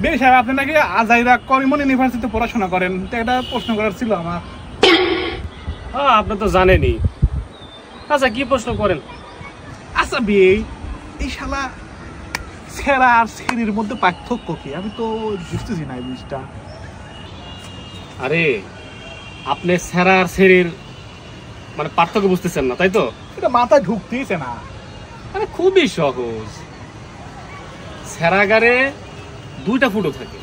বেশ সাহেব, আপনি নাকি আজাইরা করিমন ইউনিভার্সিটিতে পড়াশোনা করেন, তো একটা প্রশ্ন করার ছিল আমার। হ্যাঁ, আপনি তো জানেনই। আচ্ছা, কি প্রশ্ন করেন? আচ্ছা বিয়ে, এই শালা সেরা আর সেরির মধ্যে পার্থক্য কি? আমি তো বুঝতেছি না এই জিনিসটা। আরে, আপনি সেরা আর সেরির মানে পার্থক্য বুঝতেছেন না, তাই তো? এটা মাথায় ঢুকতেইছে না। আরে খুবই সহজ। সেরাগারে 2টা ফুটো থাকে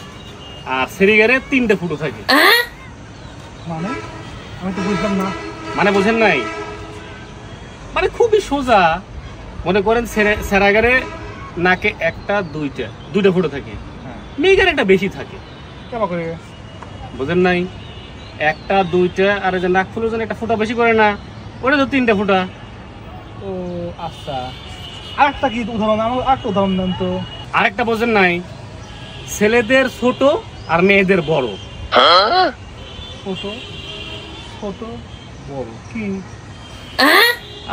আর সেরিগারে 3টে ফুটো থাকে। মানে আমি তো বুঝলাম না। মানে বোঝেন নাই? মানে খুবই সোজা। মনে করেন সেরাগারে নাকে 2টা ফুটো থাকে, হ্যাঁ, মেয়েগারে একটা বেশি থাকে। কেমন করে? বোঝেন নাই? 2টা আর যে নাক ফুলের জন্য একটা ফুটা বেশি করে না, ওটা তো 3টে ফুটা। ও আচ্ছা, আরেকটা কি উদাহরণ? আমার আরেকটা উদাহরণ দেন তো। আরেকটা বোঝেন নাই? ছেলেদের ছোট আর মেয়েদের বড়। ছোট ছোট বড় কি?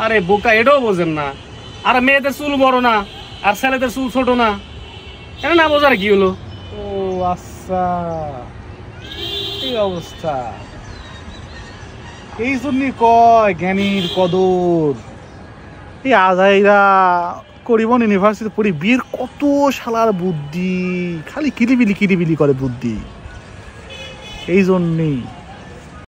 আরে বোকা, এটাও বোঝেন না? আর মেয়েদের চুল বড় না আর ছেলেদের চুল ছোট না, এটা না বোঝার কি হলো? ও আচ্ছা, এই অবস্থা। এই জন্যই কয় জ্ঞানীর কদর। এই আজাইরা করিমন ইউনিভার্সিটি পড়ি বিয়ের কত শালার বুদ্ধি, খালি কিরিবিলি কিরিবিলি করে বুদ্ধি। এই জন্যেই